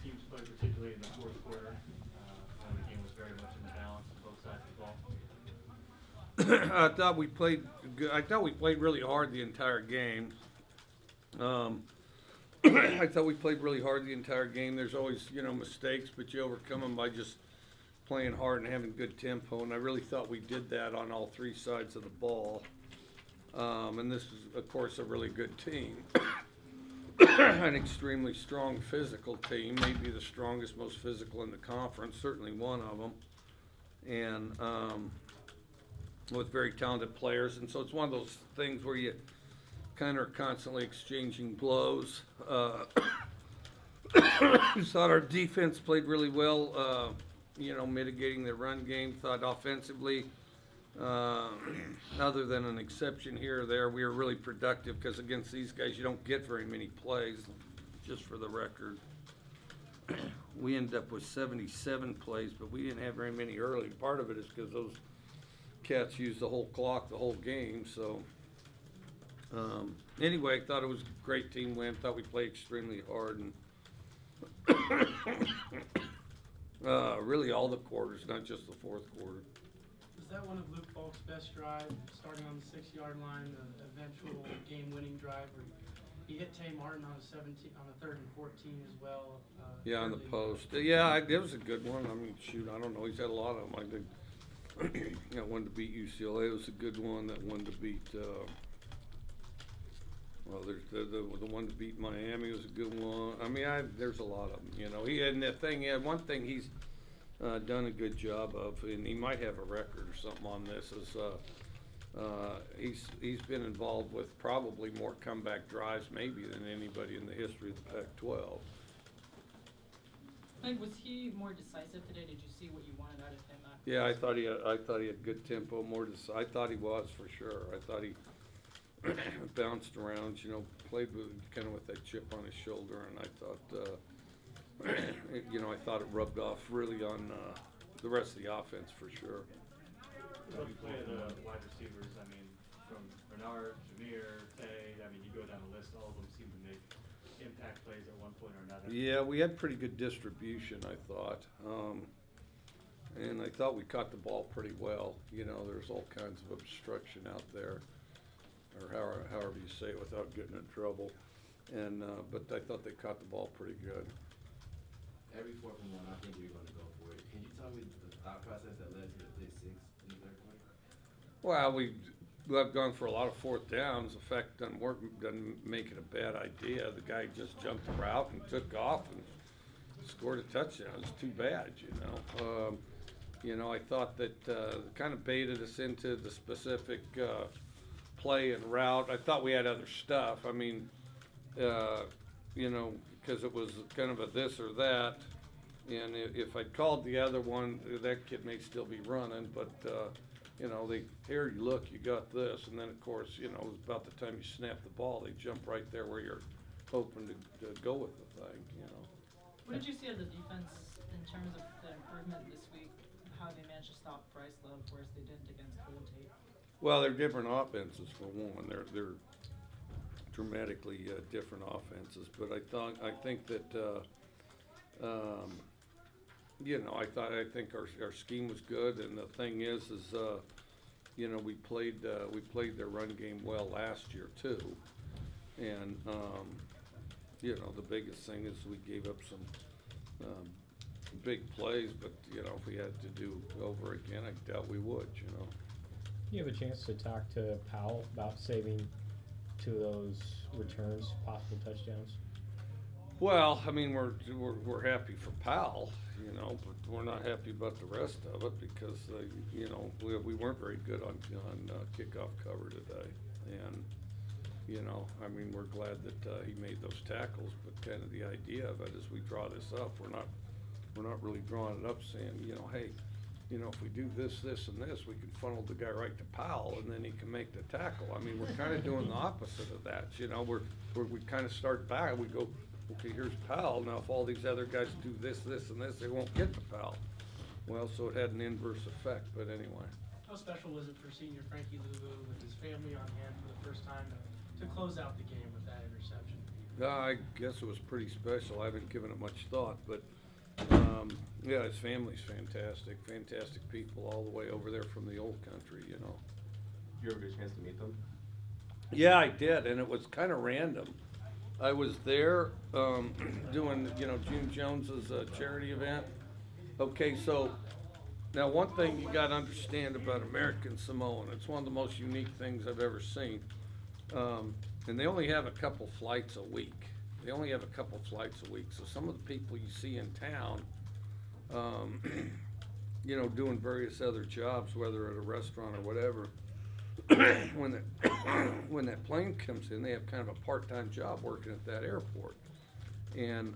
teams played, particularly in the fourth quarter, when the game was very much in the balance on both sides of the ball? I thought we played good. I thought we played really hard the entire game. Um, I thought we played really hard the entire game. There's always, mistakes, but you overcome them by just playing hard and having good tempo. And I really thought we did that on all three sides of the ball. And this is, of course, a really good team. An extremely strong physical team, maybe the strongest, most physical in the conference, certainly one of them. And with very talented players. And so it's one of those things where you kind of are constantly exchanging blows. Thought our defense played really well, mitigating the run game. Thought offensively, other than an exception here or there, we were really productive because against these guys you don't get very many plays, just for the record. We ended up with 77 plays, but we didn't have very many early. Part of it is because those cats used the whole clock the whole game. So anyway, I thought it was a great team win. Thought we played extremely hard, and really all the quarters, not just the fourth quarter. Was that one of Luke Falk's best drives, starting on the 6-yard line, the eventual game-winning drive where he hit Tay Martin on a 3rd and 14 as well? Yeah, on the post. Yeah, it was a good one. I mean, shoot, I don't know. He's had a lot of them. I think one to beat UCLA was a good one. That one to beat, there's the one to beat Miami was a good one. I mean, there's a lot of them. He had that thing. One thing he's done a good job of, and he might have a record or something on this, is he's been involved with probably more comeback drives maybe than anybody in the history of the Pac-12. Was he more decisive today? Did you see what you wanted out of him? Yeah, I thought he had good tempo. I thought he was for sure. I thought he bounced around. Played with that chip on his shoulder, and I thought. I thought it rubbed off really on the rest of the offense for sure. When you play the wide receivers, I mean, from Bernard, Jameer, Tay, I mean, you go down the list, all of them seem to make impact plays at one point or another. Yeah, we had pretty good distribution, I thought. And I thought we caught the ball pretty well. There's all kinds of obstruction out there, or however you say it without getting in trouble. And but I thought they caught the ball pretty good. Every 4th and 1, I think you're going to go for it. Can you tell me the thought process that led to the pick 6 in the 3rd quarter? Well, we've gone for a lot of 4th downs. The fact doesn't make it a bad idea. The guy just jumped the route and took off and scored a touchdown. It's too bad, I thought that kind of baited us into the specific play and route. I thought we had other stuff. I mean, because it was kind of a this or that. And if I'd called the other one, that kid may still be running. But, here you look, you got this. And then, of course, it was about the time you snap the ball, they jump right there where you're hoping to go with the thing, What did you see of the defense in terms of the improvement this week? How they managed to stop Bryce Love, whereas they didn't against Gold Tate? Well, they're different offenses for one. They're dramatically different offenses, but I think that I think our scheme was good, and the thing is we played their run game well last year too, and the biggest thing is we gave up some big plays, but if we had to do over again, I doubt we would. You have a chance to talk to Powell about saving 2 of those returns, possible touchdowns? Well, I mean, we're happy for Powell, but we're not happy about the rest of it because we weren't very good on kickoff cover today, and I mean, we're glad that he made those tackles, but kind of the idea of it is we draw this up. We're not really drawing it up saying, hey, if we do this, this, and this, we can funnel the guy right to Powell, and then he can make the tackle. I mean, we're kind of doing the opposite of that. We kind of start back. We go, okay, here's Powell. Now, if all these other guys do this, this, and this, they won't get to Powell. Well, so it had an inverse effect. But anyway. How special was it for senior Frankie Louvu with his family on hand for the first time to close out the game with that interception? I guess it was pretty special. I haven't given it much thought, but yeah, his family's fantastic. Fantastic people all the way over there from the old country, you know. You ever get a chance to meet them? Yeah, I did, and it was kind of random. I was there doing, you know, June Jones's charity event. Okay, so now one thing you got to understand about American Samoan, it's one of the most unique things I've ever seen. And they only have a couple flights a week. They only have a couple flights a week. So some of the people you see in town, you know, doing various other jobs, whether at a restaurant or whatever, when that plane comes in, they have kind of a part-time job working at that airport. And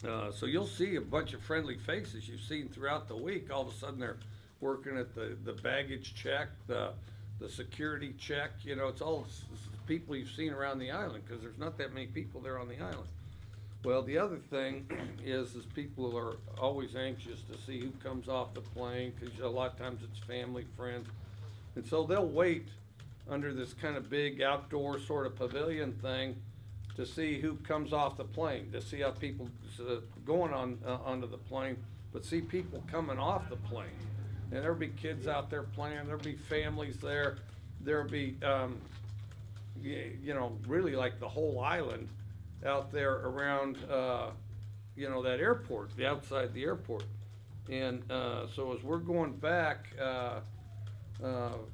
so you'll see a bunch of friendly faces you've seen throughout the week. All of a sudden they're working at the baggage check, the security check. You know, it's all people you've seen around the island because there's not that many people there on the island. Well, the other thing is people are always anxious to see who comes off the plane because a lot of times it's family, friends. And so they'll wait under this kind of big outdoor sort of pavilion thing to see who comes off the plane, to see how people going onto the plane, but see people coming off the plane. And there'll be kids out there playing, there'll be families there, there'll be, you know, really like the whole island out there around, you know, that airport, the outside the airport. And so as we're going back,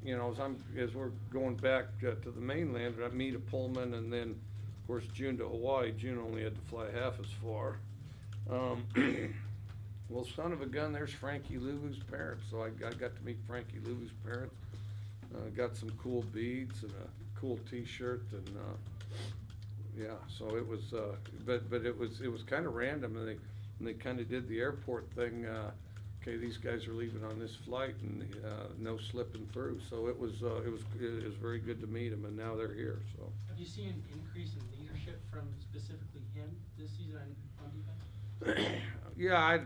you know, as we're going back to the mainland, I meet a Pullman, and then, of course, June to Hawaii. June only had to fly half as far. Well, son of a gun, there's Frankie Lulu's parents. So I got to meet Frankie Lulu's parents. Got some cool beads and a cool T-shirt, and yeah. So it was, but it was kind of random, and they kind of did the airport thing. Okay, these guys are leaving on this flight, and no slipping through. So it was very good to meet them, and now they're here. So. Have you seen an increase in leadership from specifically him this season on defense? Yeah, I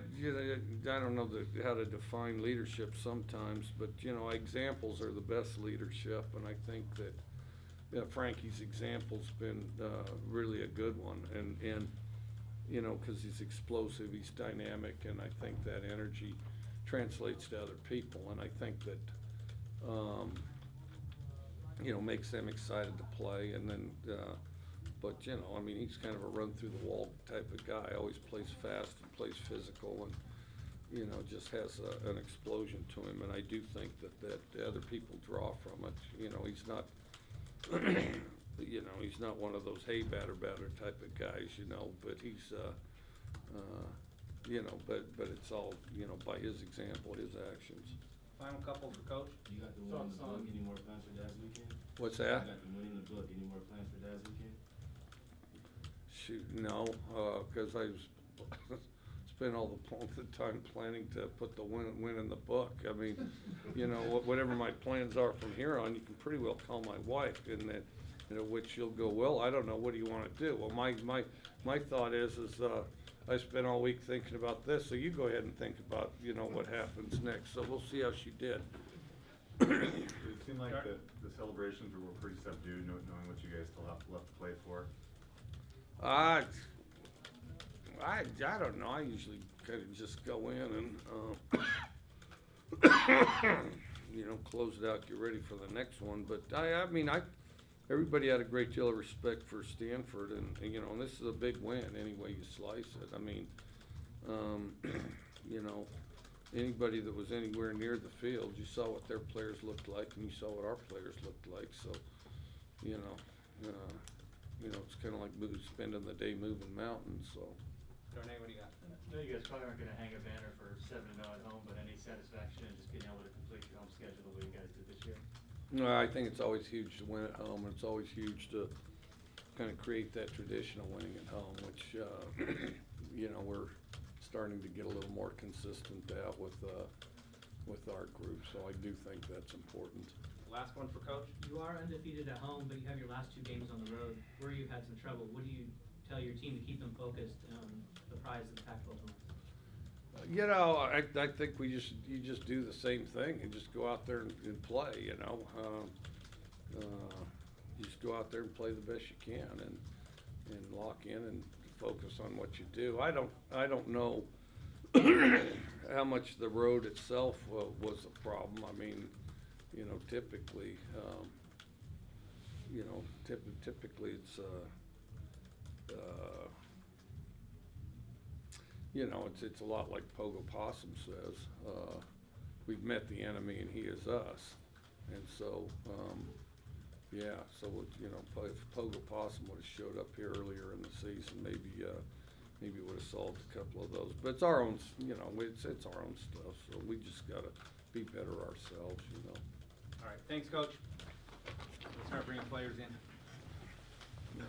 don't know how to define leadership sometimes, but you know, examples are the best leadership, and I think that Frankie's example's been really a good one, and you know, because he's explosive, he's dynamic, and I think that energy translates to other people, and I think that you know, makes them excited to play, and then. But, you know, I mean, he's kind of a run-through-the-wall type of guy, always plays fast and plays physical and, you know, just has an explosion to him. And I do think that other people draw from it. You know, he's not, you know, he's not one of those hey batter type of guys, you know, but he's, you know, but it's all, you know, by his example, his actions. Final couple for Coach. You got the one in the book. Any more plans for Dad's weekend? What's that? You got the one in the book. Any more plans for Dad's weekend? Shoot, no, because I spent all the time planning to put the win in the book. I mean, you know, whatever my plans are from here on, you can pretty well call my wife, and that, you know, which she'll go, well, I don't know, what do you want to do? Well, my thought is I spent all week thinking about this, so you go ahead and think about, you know, what happens next. So we'll see how she did. It seemed like the celebrations were pretty subdued, knowing what you guys still have left to play for. I don't know. I usually kind of just go in and you know, close it out, get ready for the next one. But I mean, everybody had a great deal of respect for Stanford, and you know, and this is a big win any way you slice it. I mean, you know, anybody that was anywhere near the field, you saw what their players looked like, and you saw what our players looked like. So, you know, it's kind of like spending the day moving mountains. So. Darnay, what do you got? I know you guys probably aren't going to hang a banner for 7-0 at home, but any satisfaction in just being able to complete your home schedule the way you guys did this year? No, I think it's always huge to win at home, and it's always huge to kind of create that tradition of winning at home, which you know, we're starting to get a little more consistent at with our group. So I do think that's important. Last one for Coach. You are undefeated at home, but you have your last 2 games on the road where you've had some trouble. What do you tell your team to keep them focused on the prize of the Pac-12 North? You know, I think you just do the same thing and just go out there and play. You know, you just go out there and play the best you can, and lock in and focus on what you do. I don't know how much the road itself was a problem. I mean, you know, typically, typically it's, you know, it's a lot like Pogo Possum says. We've met the enemy and he is us. And so, yeah, so, you know, if Pogo Possum would've showed up here earlier in the season, maybe would've solved a couple of those. But it's our own, you know, it's our own stuff, so we just gotta be better ourselves, you know. All right, thanks, Coach. Let's start bringing players in.